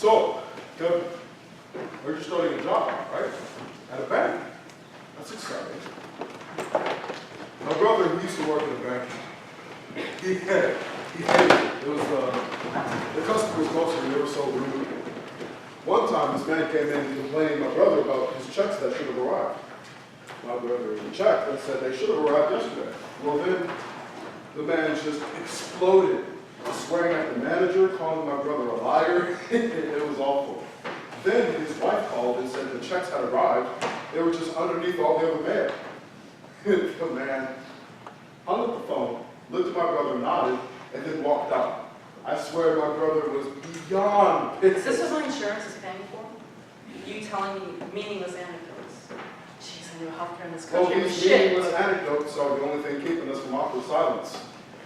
So, Kevin, you're starting a job, right? At a bank. That's exciting. My brother, who used to work at a bank, he hated it. It was, the customers mostly, they were so rude. One time, this man came in complaining to my brother about his checks that should have arrived. My brother checked and said they should have arrived yesterday. Well, then the man just exploded, swearing at the manager, calling my brother a liar. It was awful. Then his wife called and said the checks had arrived. They were just underneath all the other mail. The man hung up the phone, looked at my brother, nodded, and then walked out. I swear my brother was beyond pissed. Is this what my insurance is paying for? You telling me meaningless anecdotes? Jeez, I knew healthcare in this country was these shit. meaningless anecdotes are the only thing keeping us from awkward silence,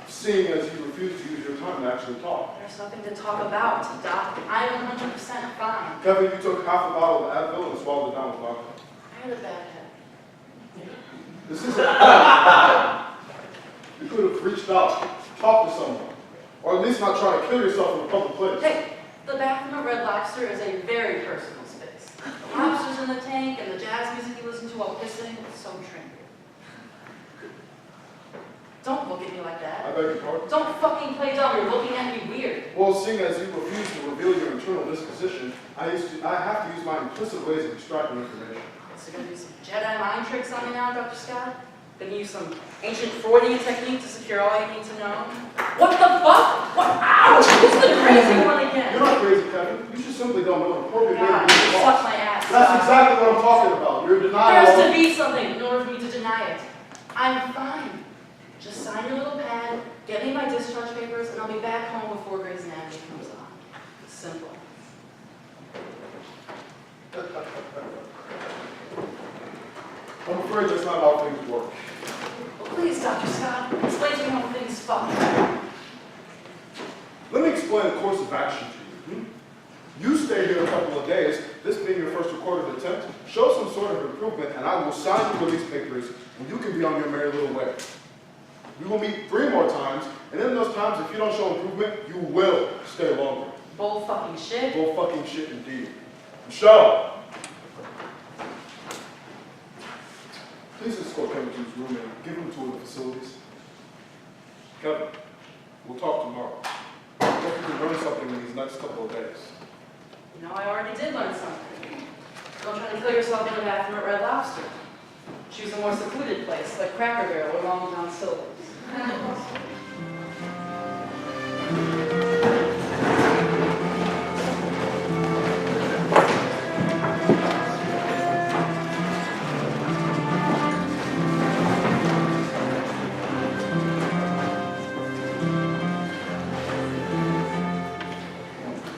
seeing as you refuse to use your time to actually talk. There's nothing to talk about, Doc. I'm 100% fine. Kevin, you took half a bottle of Advil and swallowed it down with vodka. I had a bad head. This isn't You could have reached out, talked to someone, or at least not try to kill yourself in a public place. Hey, the bathroom at Red Lobster is a very personal space. The lobsters in the tank and the jazz music you listen to while pissing, it's so trendy. Don't look at me like I that. beg your pardon? Don't fucking play dumb. You're looking at me weird. Well, seeing as you refuse to reveal your internal disposition, I have to use my implicit ways of extracting information. So you're gonna do some Jedi mind tricks on me now, Dr. Scott? Gonna use some ancient Freudian technique to secure all you need to know? What the fuck? What? Ow! Who's the crazy one again? You're not crazy, Kevin. You just simply don't know an appropriate way to God, use you the suck law. my ass. That's exactly what I'm talking about. You're denying There's all... to be something in order for me to deny it. I'm fine. Just sign your little pad, get me my discharge papers, and I'll be back home before Grey's Anatomy comes on. It's simple. I'm afraid that's not how things work. Well, please, Dr. Scott, explain to me how things fuck. Let me explain a course of action to you. You stay here a couple of days, this being your first recorded attempt, show some sort of improvement, and I will sign the release papers, and you can be on your merry little way. We will meet 3 more times, and in those times, if you don't show improvement, you will stay longer. Bull fucking shit. Bull fucking shit indeed. Michelle! Please escort Kevin to his room and give him a tour of the facilities. Kevin, we'll talk tomorrow. I hope you can learn something in these next couple of days. You know, I already did learn something. Don't try to kill yourself in the bathroom at Red Lobster. Choose a more secluded place, like Cracker Barrel or Long John Silver's.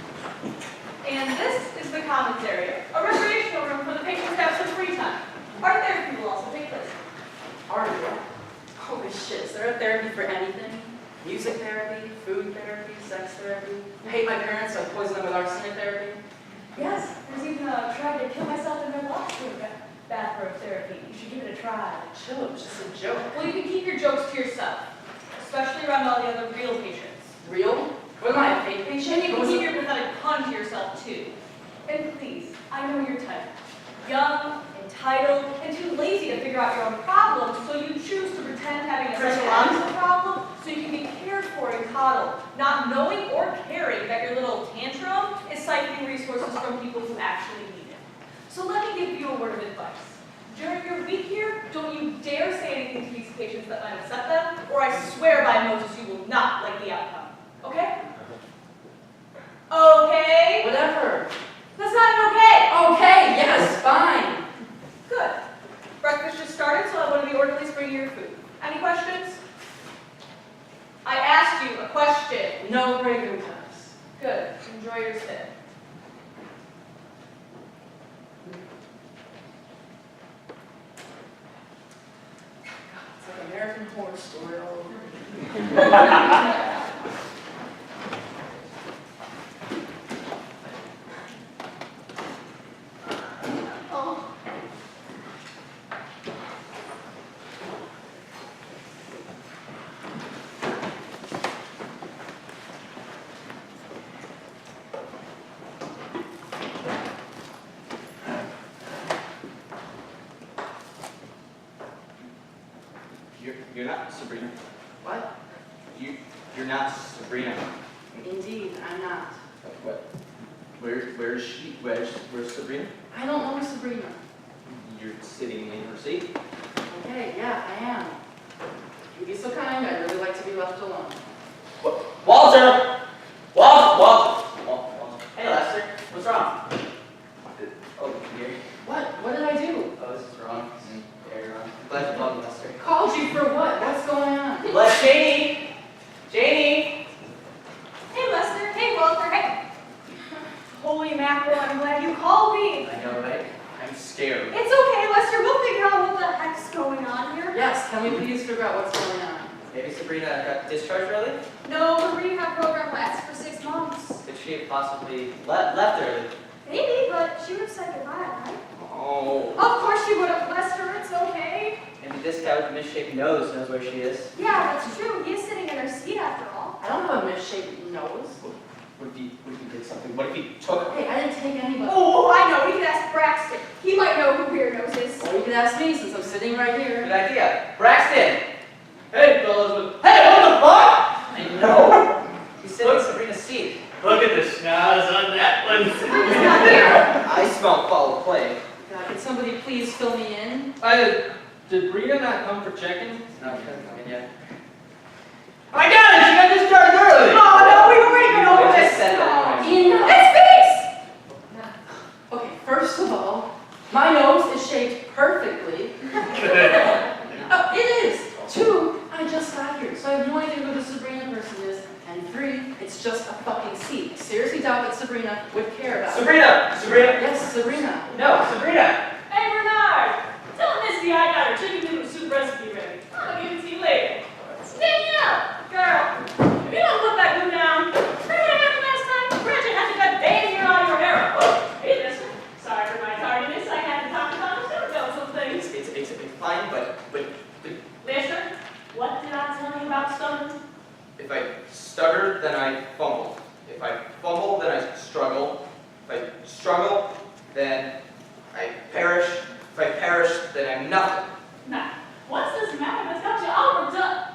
And this is the commons area, a recreational room for the patrons to have some free time. Art therapy will also take place. Art, holy shit, is there a therapy for anything? Music therapy, food therapy, sex therapy? I hate my parents, so I poison them with arsenic therapy. Yes, there's even a try to kill myself in Red Lobster bathrobe therapy. You should give it a try. Chill, it was just a joke. Well, you can keep your jokes to yourself, especially around all the other real patients. Real? What am I, a fake patient? And you can keep your pathetic pun to yourself, too. And please, I know your type. Young, entitled, and too lazy to figure out your own problems, so you choose to pretend having a psychological problem so you can be cared for and coddled, not knowing or caring that your little tantrum is siphoning resources from people who actually need it. So let me give you a word of advice. During your week here, don't you dare say anything to these patients that might upset them, or I swear by Moses you will not like the outcome. Okay? Okay? Whatever. That's not an okay! Okay, yes, fine. Good. Breakfast just started, so I want to be orderlies bring you your food. Any questions? I asked you a question. No breaking times. Good. Enjoy your stay. It's like American Horror Story all over. You're not Sabrina. What? You're not Sabrina. Indeed, I'm not. What? Where's she? Where's Sabrina? I don't know Sabrina. You're sitting in her seat. Okay, yeah, I am. If you'd be so kind, I'd really like to be left alone. Walter! Walter! Hey, Lester. What's wrong? Oh, here. What did I do? Oh, this is wrong. Yeah, you're wrong. Glad you called me, Lester. Called you for what? What's going on? Let Janie! Janie! Hey, Lester. Hey, Walter. Hey. Holy mackerel, I'm glad you called me. I know, right? I'm scared. It's okay, Lester. We'll figure out what the heck's going on here. Yes, can we please figure out what's going on? Maybe Sabrina got discharged early? No, the rehab program lasts for 6 months. Could she have possibly left early? Maybe, but she would have said goodbye, right? Oh. Of course she would have, Lester. It's okay. Maybe this guy with the misshapen nose knows where she is. Yeah, that's true. He is sitting in her seat after all. I don't have a misshapen nose. What if he did something? What if he took Hey, I didn't take anybody. Oh, I know. We could ask Braxton. He might know who Weird Nose is. Or you could ask me since I'm sitting right Good here. idea. Braxton! Hey, fellas. Hey, what the fuck? I know. He's sitting in Sabrina's seat. Look at the schnoz on that one. I smell foul play. God, can somebody please fill me in? Did Rita not come for check-in? No, she hasn't come in yet. I got it! She got discharged early! Oh, no, we've already been over I this. just said that. Ian, It's fixed! Okay, first of all, my nose is shaped perfectly. Oh, it is. 2, I just got here, so I have no idea who the Sabrina person is. And 3, it's just a fucking seat. I seriously doubt that Sabrina would care about it. Sabrina! Yes, Sabrina. No, Sabrina! Hey, Bernard! Tell Misty I got her chicken noodle soup recipe ready. I'll give it to you later. Danielle! Girl, if you don't put that glue down, remember what happened last time? Bridget had to cut damn near out of your hair. Oh, hey, mister. Sorry for my tardiness. I had to talk about some things. It's fine, but Mister, what did I tell you about stuttering? if I stutter, then I fumble. If I fumble, then I struggle. If I struggle, then I perish. If I perish, then I'm nothing. Now, what's this matter that's got you all worked up?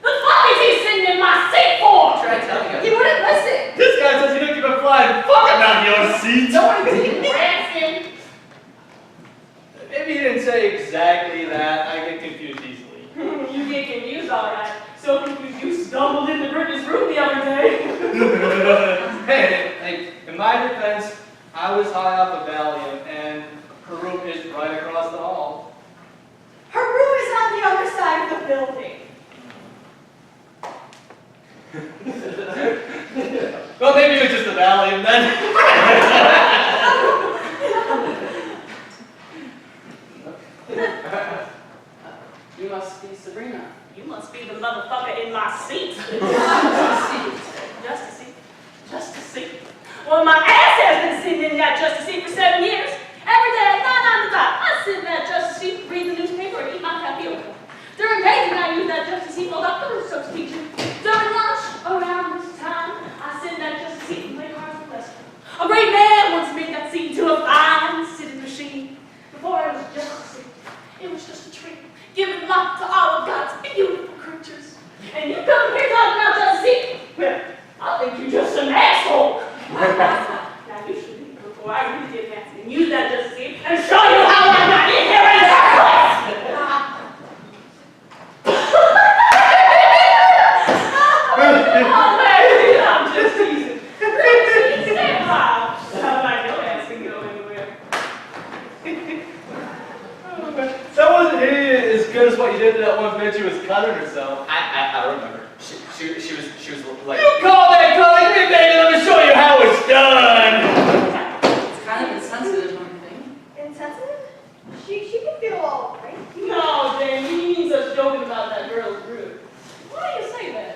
The fuck is he sitting in my seat for? Try telling He you. wouldn't listen. This guy says you don't give a flying fuck about your seat! No, I didn't. Braxton! Maybe he didn't say exactly that. I get confused easily. You get confused, alright. So confused you stumbled into Britney's room the other day. Hey, in my defense, I was high off of Valium, and her room is right across the hall. Her room is on the other side of the building. Well, maybe it was just the Valium then. You must be Sabrina. You must be the motherfucker in my seat. Just a seat. Just a seat. Well, my ass has been sitting in that just a seat for 7 years. Every day at 9 on the dot, I sit in that just a seat, read the newspaper, and eat my tapioca. During paging, I use that just a seat while Dr. Russo's teaching. During lunch, around this time, I sit in that just a seat and play cards with Lester. A great man once made that seat into a fine sitting machine. Before it was just a seat, it was just a treat, giving life to all of God's beautiful creatures. And you come here talking about just a seat? Well, I think you're just an asshole. Now you should leave before I really get nasty and use that just a seat and show you how I got in here in the first place. Oh, baby, I'm just teasing. Stay alive. I know ass can go anywhere. That wasn't nearly as good as what you did to that one bitch who was cutting herself. I remember. She was like. You call that calling me, baby? Let me show you how it's done. It's kind of insensitive, don't you think? Insensitive? She can feel all right. No, Jamie, he means us joking about that girl's rude. Why do you say that?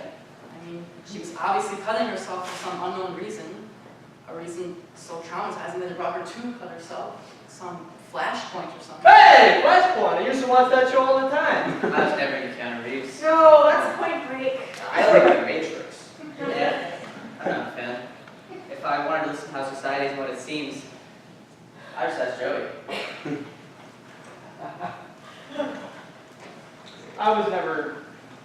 I mean, she was obviously cutting herself for some unknown reason. A reason so traumatizing something that brought her to cut herself. Some flashpoint or something. Hey, Flashpoint! I used to watch that show all the time. I was never into Keanu Reeves. No, that's Point Break. I like The Matrix. Yeah, I'm not a fan. If I wanted to listen to how society is what it seems, I just asked Joey. I was never,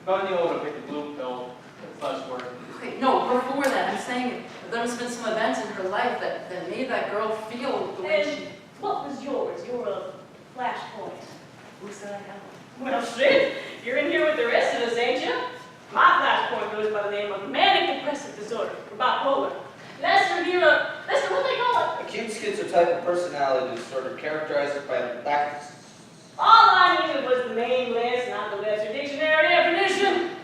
not the old to pick the blue pill. It's less work. Okay, no, before that, I'm saying there must have been some events in her life that made that girl feel the way she... And what was yours? You're a flashpoint. Who said I had one? Well, shit, you're in here with the rest of us, ain't you? My flashpoint goes by the name of manic depressive disorder, or bipolar. Lester, Lester, what do they call it? Acute schizotypal personality disorder characterized by lack of... All I needed was the main list, not the Webster Dictionary definition.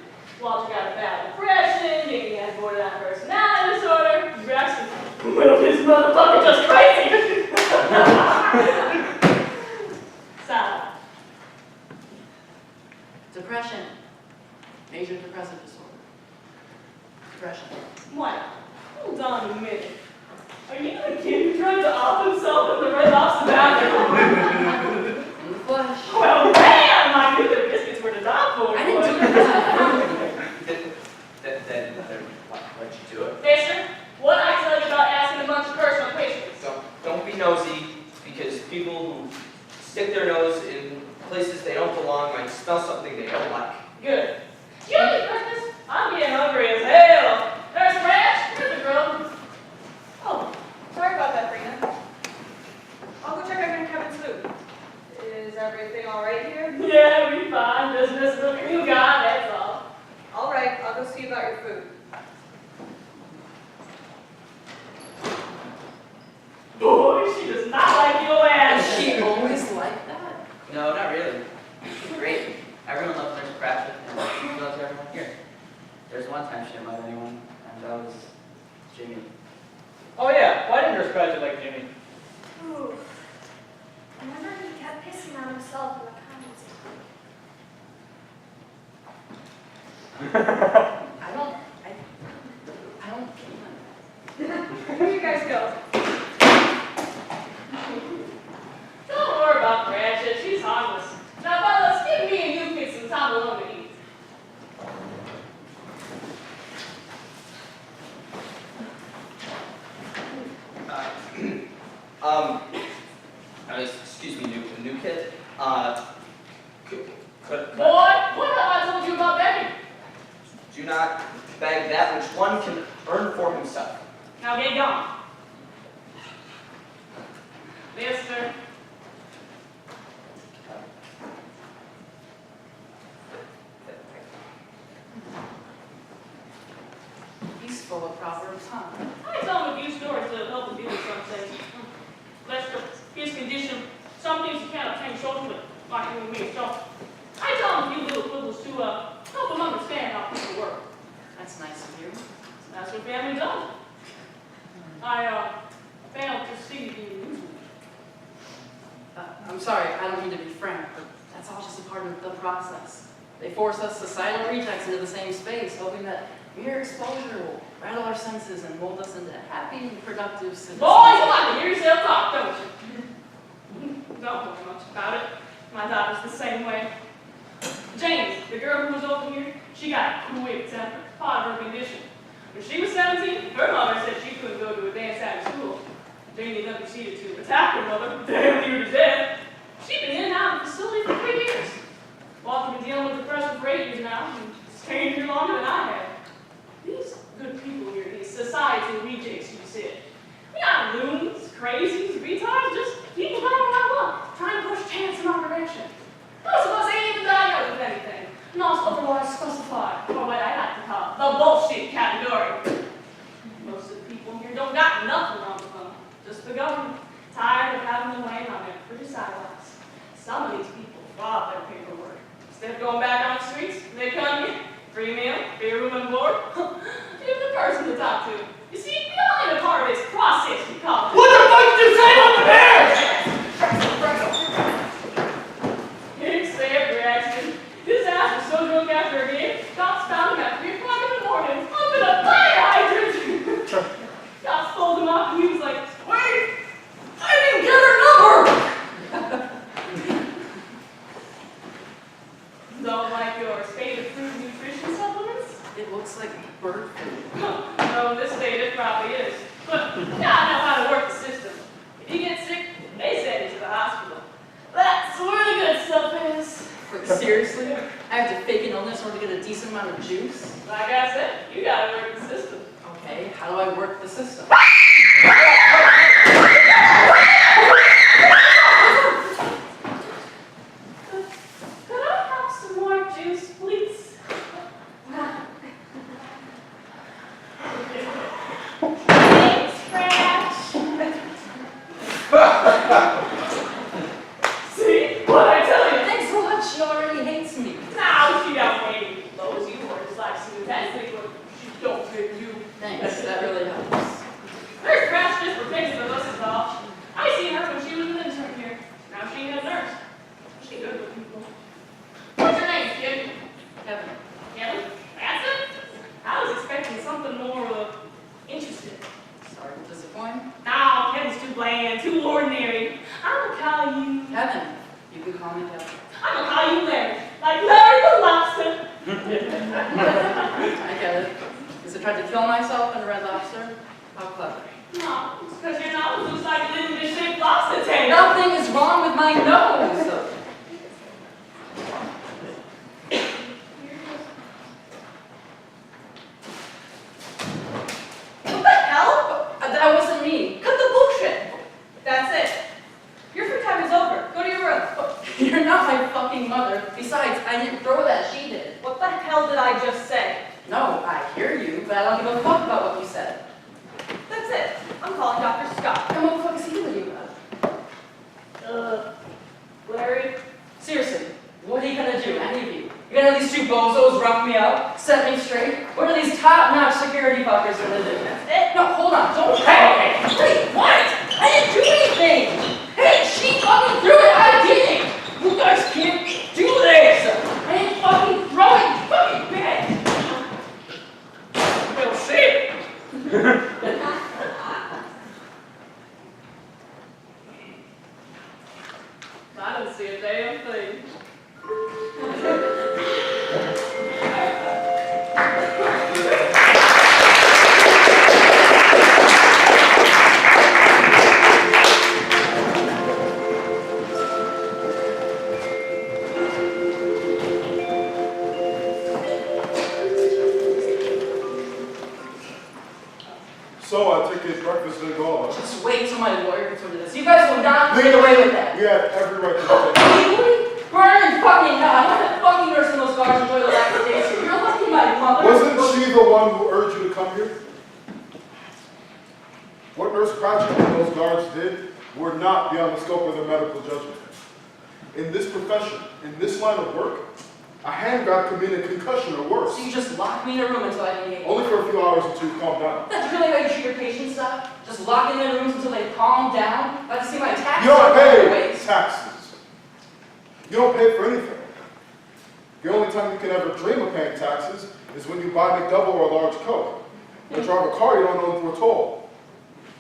Walter got a bad depression, Jamie had borderline personality disorder, Braxton, well, this motherfucker just crazy. Silent. Depression. Major depressive disorder. Depression. What? Hold on a minute. Are you the kid who tried to off himself in the Red Lobster bathroom? In the flesh. Well, damn! I knew the biscuits were to die for. I didn't do it. Then why'd you do it? Mister, what I tell you about asking a bunch of personal questions? Don't be nosy, because people who stick their nose in places they don't belong might smell something they don't like. Good. Do you have any breakfast? I'm getting hungry as hell. There's Ranch. Here's the grill. Oh, sorry about that, Brina. I'll go check out Kevin's food. Is everything all right here? Yeah, we fine. Business looking you got, that's all. All right, I'll go see about your food. Boy, she does not like your Is ass. she always like that? No, not really. She's great. Everyone loves Nurse Pratchett, and she loves everyone here. There's one time she didn't love anyone, and that was Jimmy. Oh yeah, why didn't Nurse Pratchett like Jimmy? Ooh. Remember he kept pissing on himself in the comments. I don't get Here you guys go. Don't worry about Pratchett. She's harmless. Now, fellas, give me and you pick some time alone to eat. Excuse me, new kid. Could Boy, what have I told you about begging? do not beg that which one can earn for himself. Now get gone. Mister. He's full of proverbs, huh? I tell him a few stories to help him deal with some things. Lester, his condition, some things he can't obtain socially, like you and me. So I tell him a few little quibbles to help him understand how people work. That's nice of you. That's what family does. I failed to see the news. I'm sorry, I don't mean to be frank, but that's all just a part of the process. They force us as silent rejects into the same space, hoping that mere exposure will rattle our senses and mold us into happy, productive citizens. Boy, you like to hear yourself talk, don't you? Don't worry much about it. My daughter's the same way. James, the girl who was over here, she got a quick temper, part of her condition. When she was 17, her mother said she couldn't go to advanced out of school. Jamie then proceeded to attack her mother, damn near to death. She'd been in and out of the facility for 3 years. Walter's been dealing with depression for 8 years now, and staying here longer than I have. These good people here, these society rejects, you said. We aren't loons, crazies, retards, just people going around luck, trying to push chance in our direction. Most of us ain't even diagnosed with anything. Not otherwise specified, or what I like to call the bullshit category. Most of the people here don't got nothing wrong with them. Just the government, tired of having them laying on their pretty sidewalks. Some of these people rob their paperwork. Instead of going back on the streets, they come here, free meal, free room and board. You're the person to talk to. You see, we all ain't a part of this process you call it. What the fuck did you say about the bears? Except reaction. This ass was so drunk after a game, cops found him at 3 o'clock in the morning, up in a fire hydrant. Cops pulled him up and he was like, wait, amount of juice? Like I said, you gotta work the system. Okay, how do I work the system? Could I have some more juice, please? Thanks, Scratch. See? What'd I tell you? Thanks so much, she already hates me. Now she don't hate you. Those you were just like some intensity, but she don't hate you. Thanks, that really helps. There's Scratch just for fixing the buses off. I seen her when she was an intern here. Now she a nurse. She good with people. What's your name, kid? Kevin, Kevin? That's it? I was expecting something more interesting. sorry to disappoint. No, Kevin's too bland, too ordinary. I'm gonna call you. Kevin, you can call me Kevin. I'm gonna call you Larry. Like Larry the Lobster. I get it. Because I tried to kill myself in a Red Lobster? How clever. No, it's because your nose looks like a little bit shaped lobster tail. Nothing is wrong with my nose. What the hell? That wasn't me. Cut the bullshit. That's it. Your free time is over. Go to your room. You're not my fucking mother. Besides, I didn't throw that, she did. What the hell did I just say? No, I hear you, but I don't give a fuck about what you said. That's it. I'm calling Dr. Scott. And what the fuck is he with you about? Larry. Seriously, what are you gonna do, any of you? You're gonna let these two bozos rough me up, set me straight? What are these top-notch security fuckers gonna do? That's it. No, hold on, don't. Hey, wait, what? I didn't do anything. Hey, she fucking threw it. I didn't. You guys can't do this. I didn't fucking throw it. You fucking bitch. We'll see. I didn't see a damn thing. So I take his breakfast and go on. Just wait till my lawyer gets into this. You guys will not get away with that. We have every right to do that. Legally? Burn fucking hell. I'm not the fucking nurse in those guards enjoy the last days here. You're lucky my mother. Wasn't she the one who urged you to come here? What Nurse Cratchit and those guards did were not beyond the scope of their medical judgment. In this profession, in this line of work, a hand grab could mean a concussion or worse. So you just lock me in a room until I behave. Only for a few hours until you calm down. That's really how you treat your patients, stuff? Just lock them in rooms until they calm down? Like to see my taxes You don't on pay ways. taxes. You don't pay for anything. The only time you can ever dream of paying taxes is when you buy McDouble or a large Coke. Or drive a car you don't own through a toll.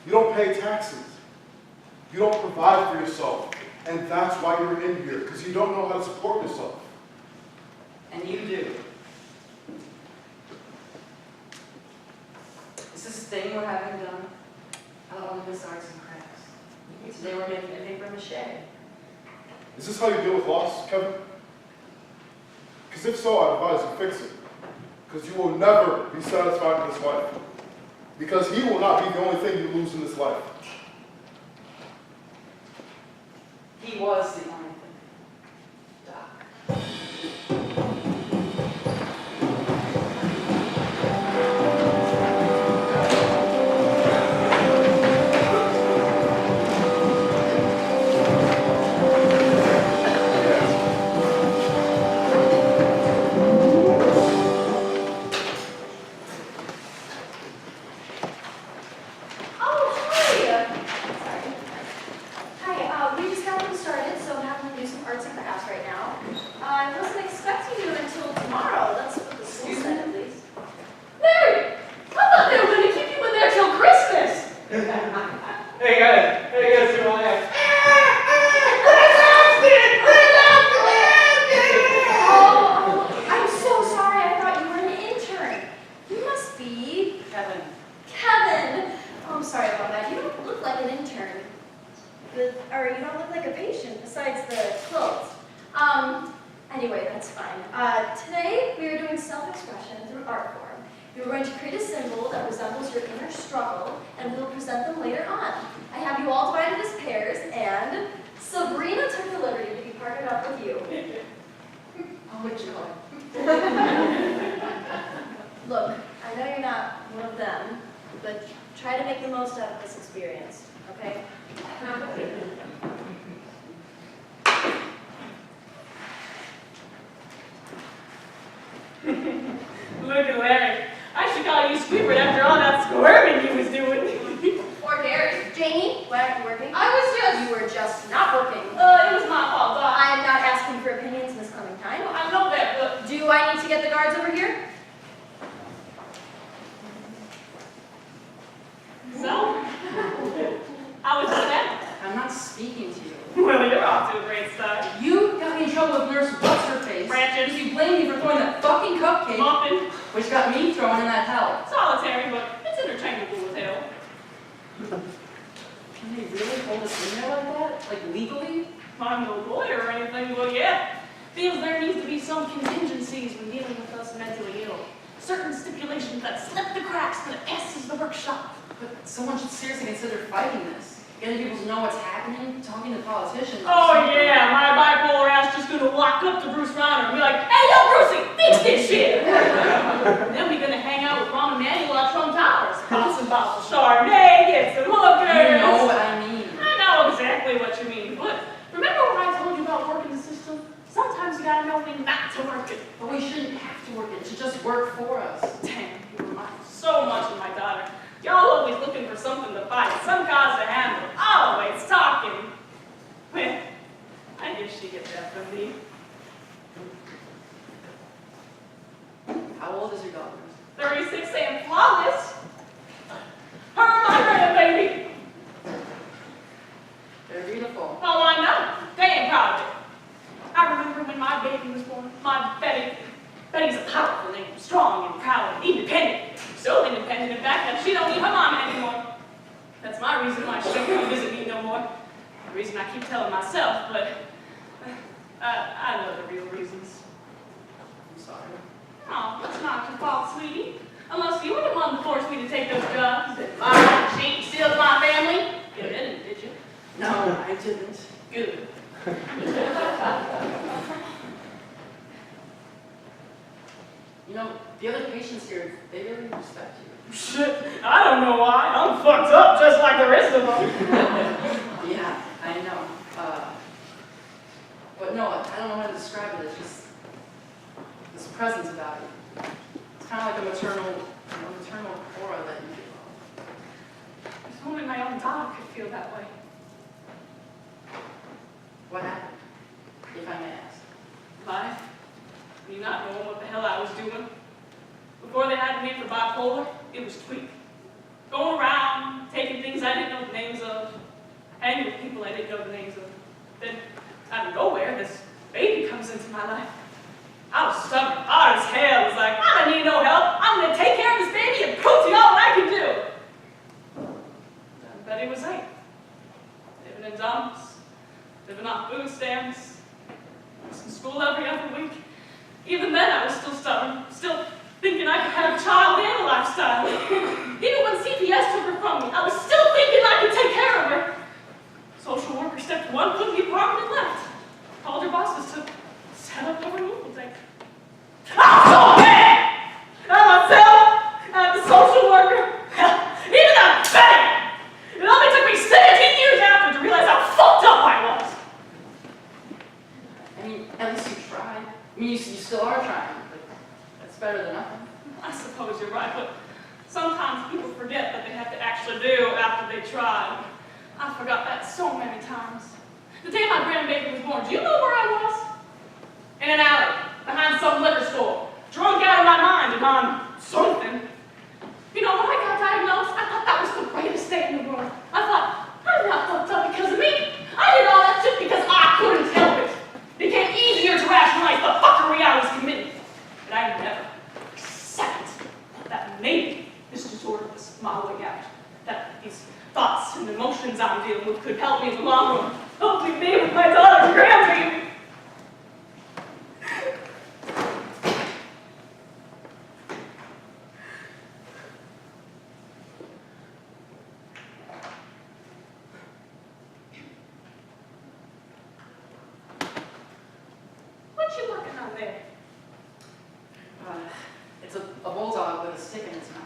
You don't pay taxes. You don't provide for yourself. And that's why you're in here, because you don't know how to support yourself. And you do. Is this thing we're having done? I don't want to miss arts and crafts. Today we're making a paper mache. Is this how you deal with loss, Kevin? Because if so, I advise you fix it. Because you will never be satisfied in this life. Because he will not be the only thing you lose in this life. He was the only thing. Doc. Oh, hi. Hi, we just got them started, so I'm having to do some arts and crafts right now. I wasn't expecting you until tomorrow. That's what the school said, at least. Larry! I thought they were going to keep you in there till Christmas. Hey guys, who I am? Oh, I'm so sorry. I thought you were an intern. You must be Kevin. Kevin. Oh, I'm sorry about that. You don't look like an intern. Or you don't look like a patient besides the clothes. Anyway, that's fine. Today, we are doing self-expression through art form. You're going to create a symbol that resembles your inner struggle, and we'll present them later on. I have you all divided as pairs, and Sabrina took the liberty to be partnered up with you. Oh, joy. Look, I know you're not one of them, but try to make the most out of this experience, okay? Look at Larry. I should call you Squidward after all that squirming you was doing. Or Darius. Jamie, why aren't you working? You were just not working. It was my fault, Doc. I'm not asking for opinions, Miss Clementine. I know that, but Do I need to get the guards over here? so? How was your day? I'm not speaking to you. Well, you're off to a great start. You got me in trouble with Nurse What's-Her-Face. Branches. Because you blamed me for throwing that fucking cupcake, Muffin. which got me thrown in that hell. Solitary, but it's interchangeable with hell. Can they really hold us in there like that? Like, legally? I'm no lawyer or anything, but yeah. Feels there needs to be some contingencies when dealing with us mentally ill. Certain stipulations that slip the cracks when it passes the workshop. But someone should seriously consider fighting this. Getting people to know what's happening, talking to politicians. Oh yeah, my bipolar ass just gonna walk up to Bruce Rauner and be like, "Hey yo, Brucey, fix this shit!" And then we gonna hang out with Mom Emanuel at Trump Towers. Pop some bottles of Chardonnay, get some hookers. You know what I mean. I know exactly what you mean, but remember when I told you about working the system? Sometimes you gotta know when not to work it. But we shouldn't have to work it. It should just work for us. Damn, you remind me so much of my daughter. Y'all always looking for something to fight, some cause to handle, always talking. Well, I guess she gets that from me. How old is your daughter? 36 and flawless. Her and my grandbaby. They're beautiful. Oh, I know. Damn proud of it. I remember when my baby was born, my Betty. Betty's a powerful name, strong and proud and independent. So independent, in fact, that she don't need her mom anymore. That's my reason why she don't come visit me no more. The reason I keep telling myself, but I know the real reasons. I'm sorry. Oh, that's not your fault, sweetie. Unless you were the one that forced me to take those jobs. My she steals my family. You didn't, did you? No, I didn't. Good. You know, the other patients here, they really respect you. Shit, I don't know why. I'm fucked up just like the rest of them. Yeah, I know. But no, I don't know how to describe it. It's just this presence about you. It's kind of like a maternal aura that you give off. If only my own dog could feel that way. What happened, if I may ask? Life? Me not knowing what the hell I was doing. Before they had me for bipolar, it was tweak. Going around, taking things I didn't know the names of, hanging with people I didn't know the names of. Then, out of nowhere, this baby comes into my life. I was stubborn, hard as hell. I was like, I don't need no help. I'm gonna take care of this baby and prove to y'all what I can do. Then Betty was 8. Living in dumps, living off food stamps, missing school every other week. Even then, I was still stubborn, still thinking I could have a child and a lifestyle. Even when CPS took her from me, I was still thinking I could take care of her. Social worker stepped 1 foot in the apartment and left. Called her bosses to set up a removal day. I'm so mad! At myself, at the social worker, even at Betty! It only took me 17 years after to realize how fucked up I was. I mean, at least you tried. I mean, you still are trying, but that's better than nothing. I suppose you're right, but sometimes people forget what they have to actually do after they try. I forgot that so many times. The day my grandbaby was born, do you know where I was? In an alley, behind some liquor store, drunk out of my mind and on something. You know, when I got diagnosed, I thought that was the greatest thing in the world. I thought, I'm not fucked up because of me. I did all that shit because I couldn't help it. It became easier to rationalize the fuckery I was committing. But I never accepted that maybe this disorder was my way out. That these thoughts and emotions I'm dealing with could help me in the long run. Help me be with my daughter's grandbaby. over there? It's a bulldog with a stick in its mouth.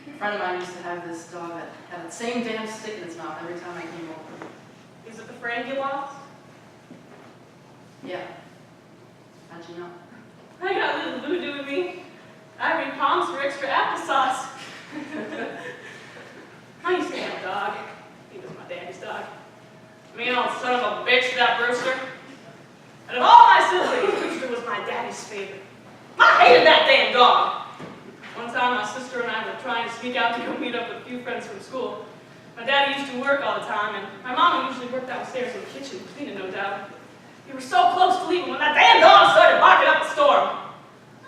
A friend of mine used to have this dog that had the same damn stick in its mouth every time I came over. Is it the friend you lost? Yeah. How'd you know? I got a little voodoo in me. I read palms for extra applesauce. I used to have a dog. He was my daddy's dog. Mean old son of a bitch, that Brewster. And of all my siblings, Brewster was my daddy's favorite. I hated that damn dog. One time, my sister and I were trying to sneak out to go meet up with a few friends from school. My daddy used to work all the time, and my mama usually worked downstairs in the kitchen, cleaning, no doubt. We were so close to leaving when that damn dog started barking up a storm.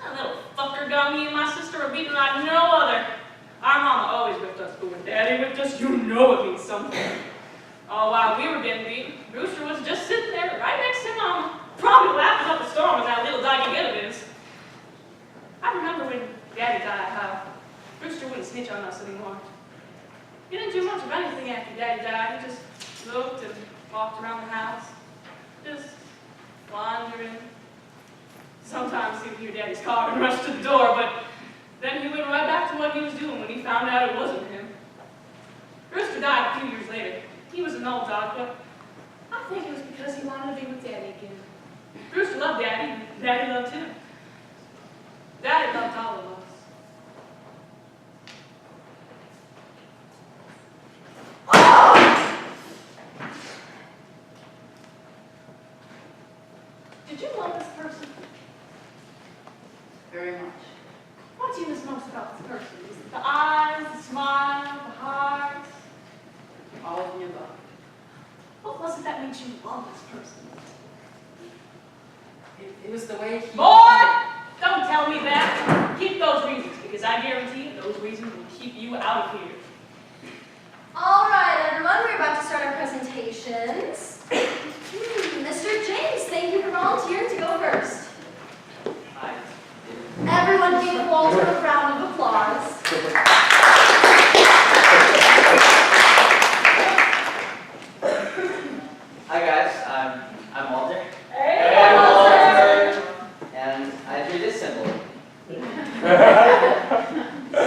That little fucker got me and my sister a beating like no other. Our mama always whipped us, but when daddy whipped us, you know it means something. Oh, while we were getting beat, Brewster was just sitting there right next to mama, probably laughing up a storm with that little doggy get of his. I remember when daddy died, how Brewster wouldn't snitch on us anymore. He didn't do much of anything after daddy died. He just looked and walked around the house, just wandering. Sometimes he'd hear daddy's car and rush to the door, but then he went right back to what he was doing when he found out it wasn't him. Brewster died a few years later. He was an old dog, but I think it was because he wanted to be with daddy again. Brewster loved daddy, and daddy loved him. Daddy loved all of us. Did you love this person? Very much. What do you miss most about this person? Is it the eyes, the smile, the heart? All of the above. What was it that made you love this person? It was the way he... Boy, don't tell me that. Keep those reasons, because I guarantee those reasons will keep you out of here. All right, everyone, we're about to start our presentations. Mr. James, thank you for volunteering to go first. Hi. Everyone give Walter a round of applause. Hi guys, I'm Walter, Hey, Walter! and I drew this symbol. This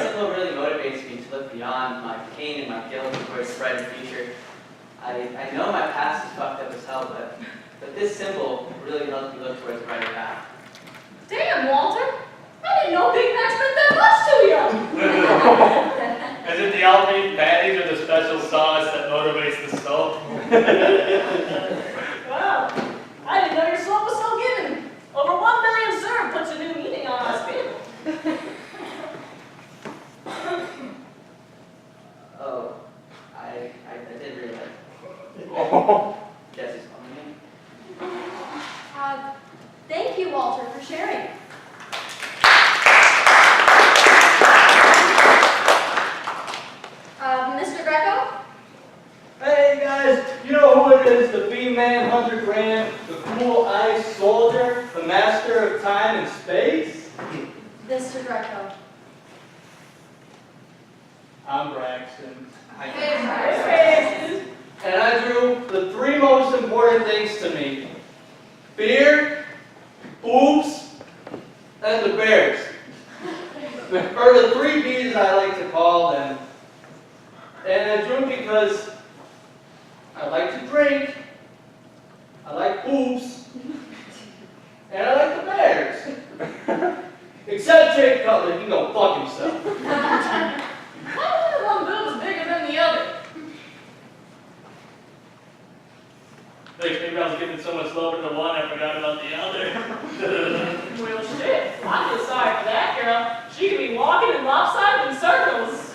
symbol really motivates me to look beyond my pain and my guilt towards a brighter future. I know my past is fucked up as hell, but this symbol really helps me look towards a brighter path. Damn, Walter! I didn't know Big Mac spent that much to you! Is it the all beef patties or the special sauce that motivates the soul? Wow, I didn't know your soul was so giving. Over 1 million served puts a new meaning on us people. Oh, I didn't realize. Jesse's calling me. Thank you, Walter, for sharing. Mr. Greco? Hey guys, you know who it is? The B-Man 100 grand, the cool ice soldier, the master of time and space? Mr. Greco. I'm Braxton. Hey, And I drew the 3 most important things to me. Beer, boobs, and the bears. Or the 3 B's I like to call them. And I drew because I like to drink, I like boobs, and I like the bears. Except Jake Cutler, he can go fuck himself. why was one boob bigger than the other? Thanks, maybe I was giving so much love to one, I forgot about the other. Well, shit. I feel sorry for that girl. She could be walking in lopsided circles.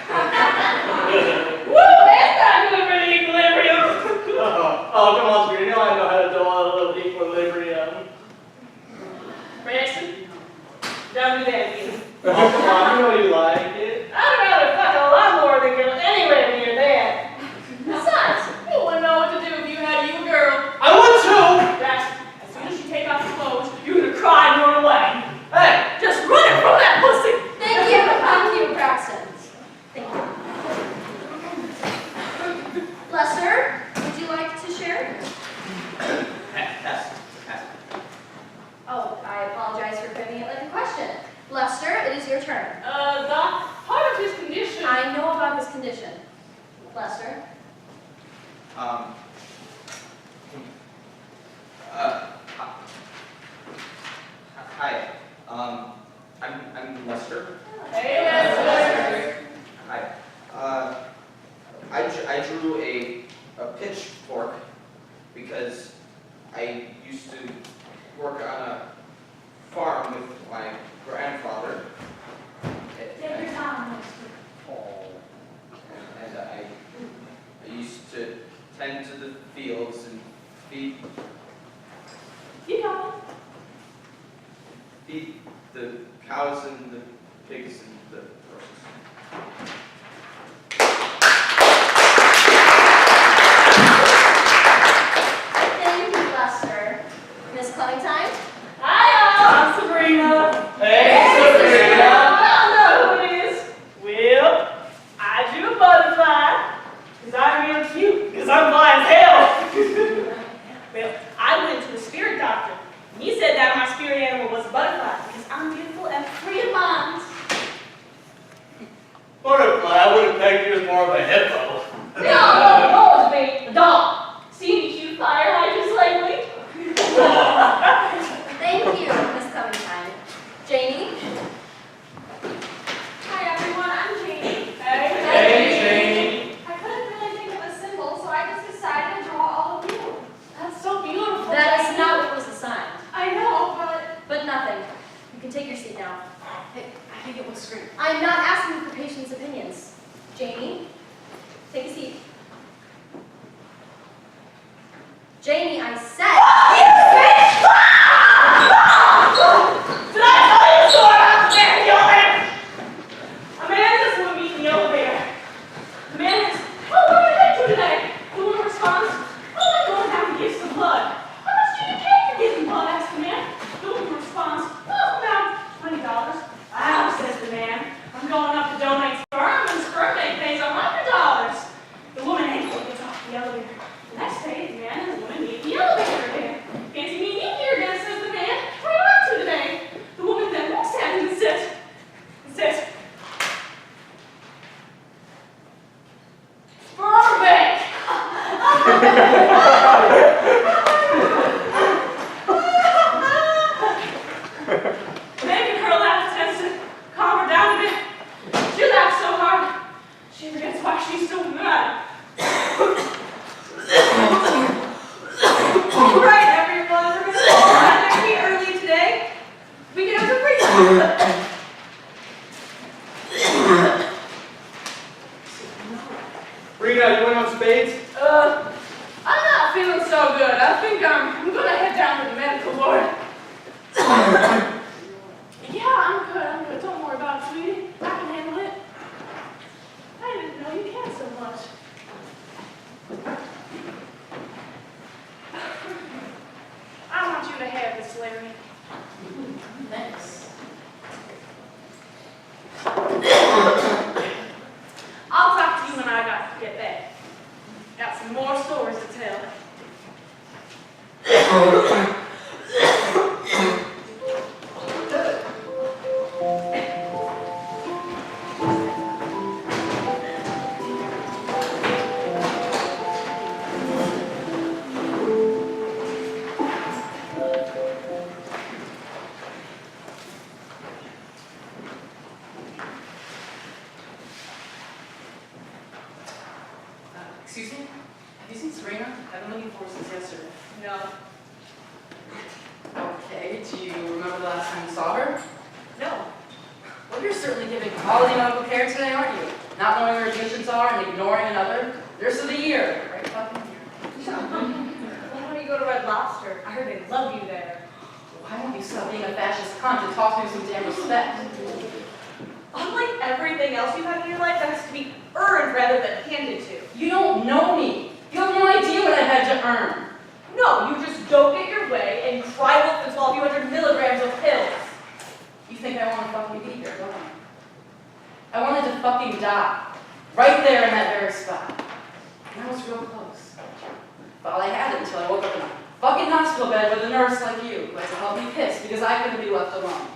Woo! That's not good for the equilibrium. Oh, come on, sweetie, you know I know how to do a little equilibrium. Braxton, don't do that again. Oh, come on, you know you like it. I'd rather fuck a lot more than girl anywhere near that. Besides, you wouldn't know what to do if you had you a girl. I would too! Braxton, as soon as you take off your clothes, you're gonna cry and run away. Hey! Just running from that pussy. Thank you, Um, Hi. I'm Lester. Hey, Lester. Hi. I drew a pitchfork because I used to work on a farm with my grandfather. Yeah, you're not. And I used to tend to the fields and feed You got it. the cows and the pigs and the horses. Thank you, Lester. Miss Clementine? Hi, I'm Sabrina. Hey, Sabrina. I don't know who it is. Well, I drew a butterfly because I'm real cute because I'm blind as hell. Well, I went to the spirit doctor and he said that my spirit animal was a butterfly because I'm beautiful and free of mind. Butterfly, I would have pegged you as more of a hippo. No, it's me, a dog. See any cute fire hydrants lately? Thank you, Miss Clementine. Janie? Hi everyone, I'm Janie. Hey, Janie. I couldn't really think of a symbol, so I just decided to draw all of you. That's so beautiful. That is not what was assigned. I know, But nothing. You can take your seat now. Hey, I think it was screen. I'm not asking for patients' opinions. Janie, take a seat. Janie, I said. Did I tell you so about the man in the elevator? A man just wanted me in the elevator. The man is, oh, what did I do today? The woman responds, oh, I'm going down to give some blood. How much do you pay for giving blood? Asked the man. The woman responds, oh, about $20. Wow, says the man. I'm going up to donate sperm, and sperm bank pays $100. The woman ain't going to get off the elevator. The next day, the man and the woman meet in the elevator again. Fancy meeting you here again, says the man. Where are you up to today? The woman then looks at him and says, sperm bank. Making her laugh tends to calm her down a bit. She laughs so hard, she forgets why she's so mad. All right, everyone, we're going to start next week early today. We can have some free time. Rita, you went on spades? I'm not feeling so good. I think I'm gonna head down to the medical ward. Yeah, I'm good. Don't worry about it, sweetie. I can handle it. I didn't know you cared so much. I want you to have this, Larry. Thanks. I'll talk to you when I get back. Got some more stories to tell. Excuse me? Have you seen Serena? I've been looking for her since yesterday. No. Okay, do you remember the last time you saw her? No. Well, you're certainly giving quality medical care today, aren't you? Not knowing where your patients are and ignoring another nurse of the year. Right fucking here. Why don't you go to Red Lobster? I heard they love you there. Why don't you stop being a fascist cunt and talk to me with some damn respect? Unlike everything else you've had in your life, that has to be earned rather than handed to. You don't know me. You have no idea what I had to earn. No, you just don't get your way and cry wolf the 1,200 milligrams of pills. You think I want to fucking be here, don't I? I wanted to fucking die. Right there in that very spot. And I was real close. Thought I had it until I woke up in a fucking hospital bed with a nurse like you who had to help me piss because I couldn't be left alone.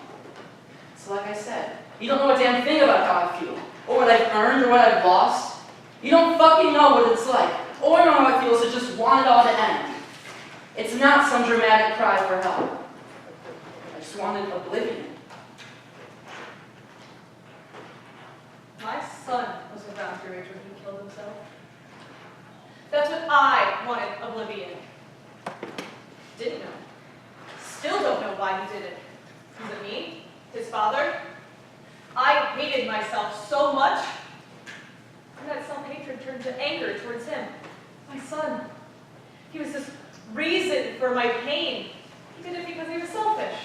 So like I said, you don't know a damn thing about how I feel, or what I've earned, or what I've lost. You don't fucking know what it's like, or know how it feels It's not some dramatic cry for help. I just wanted oblivion. My son was around your age when he killed himself. That's what I wanted oblivion. Didn't know. Still don't know why he did it. Was it me? His father? I hated myself so much. And that self-hatred turned to anger towards him. My son. He was this reason for my pain. He did it because he was selfish.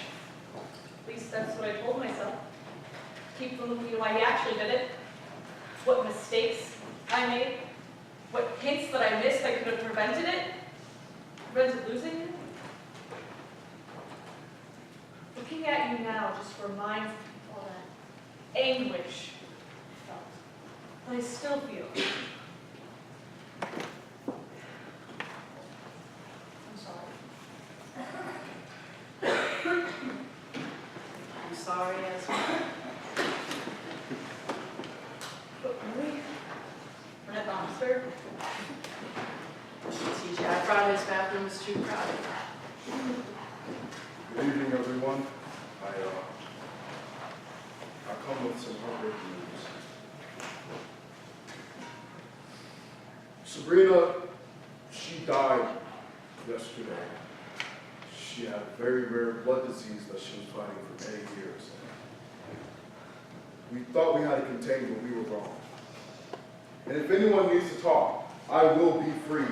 At least that's what I told myself. Keep from looking at why he actually did it. What mistakes I made. What hints that I missed that could have prevented it. Prevented losing it. Looking at you now just reminds me of all that anguish I felt. But I still feel. I'm sorry. I'm sorry as well. But really? That monster? TGI Friday's bathroom was too crowded. Good evening, everyone. I come with some heartbreaking news. Sabrina, she died yesterday. She had a very rare blood disease that she was fighting for many years. We thought we had it contained, but we were wrong. And if anyone needs to talk, I will be free.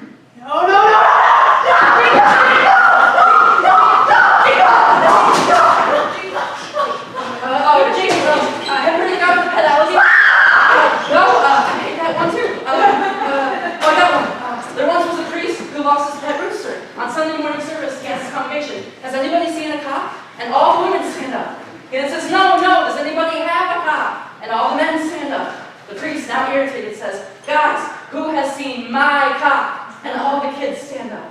Lost his pet rooster. On Sunday morning service, he asks his congregation, has anybody seen a cop? And all the women stand up. And it says, no, does anybody have a cop? And all the men stand up. The priest, now irritated, says, guys, who has seen my cop? And all the kids stand up.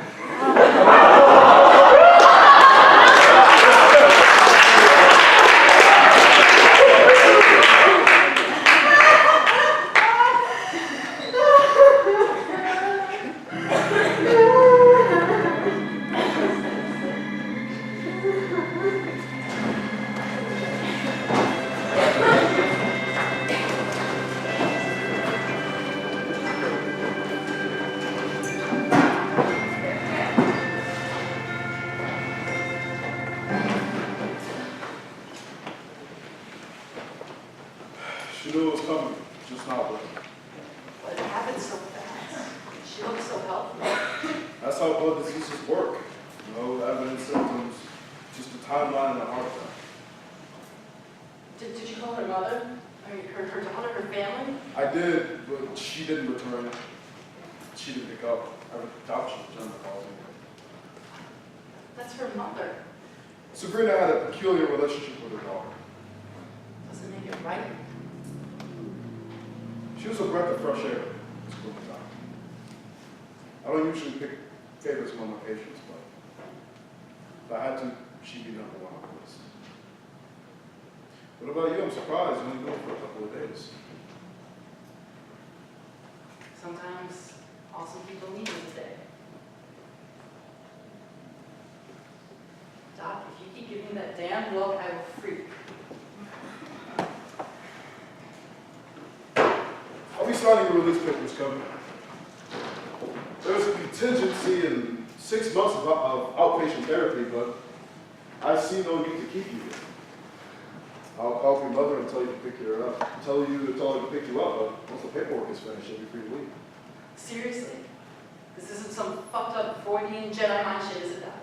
She knew it was coming, just not with But it happened so fast. She looks so healthy. That's how blood diseases work. No evidence, symptoms, just a timeline and a heart attack. Did you call her mother? I mean, her daughter, her family? I did, but she didn't return. She didn't pick up. I doubt she returned the calls anyway. That's her mother. Sabrina had a peculiar relationship with her daughter. Doesn't make it right. She was a breath of fresh air. I don't usually pick favorites among my patients, but if I had to, she'd be number one on the list. What about you? I'm surprised you only been for a couple of days. Sometimes awesome people need me today. Doc, if you keep giving me that damn look, I will freak. I'll be signing the release papers coming. There's a contingency in 6 months of outpatient therapy, but I see no need to keep you here. I'll call your mother and tell you to pick her up. Tell her to pick you up, but once the paperwork is finished, you'll be free to leave. Seriously? This isn't some fucked up Freudian Jedi mind shit, is it, Doc?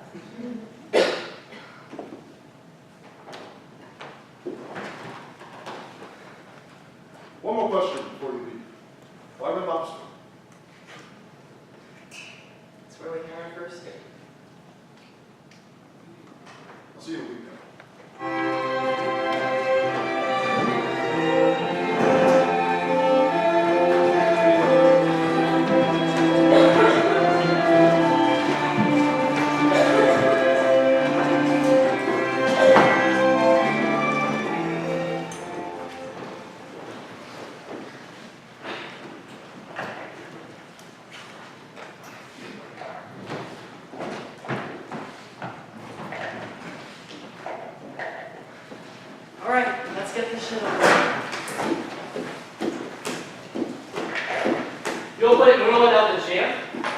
One more question before you leave. Why Red Lobster? That's where we had our first date. I'll see you in a week now. shit over. You'll put it rolling down the chair?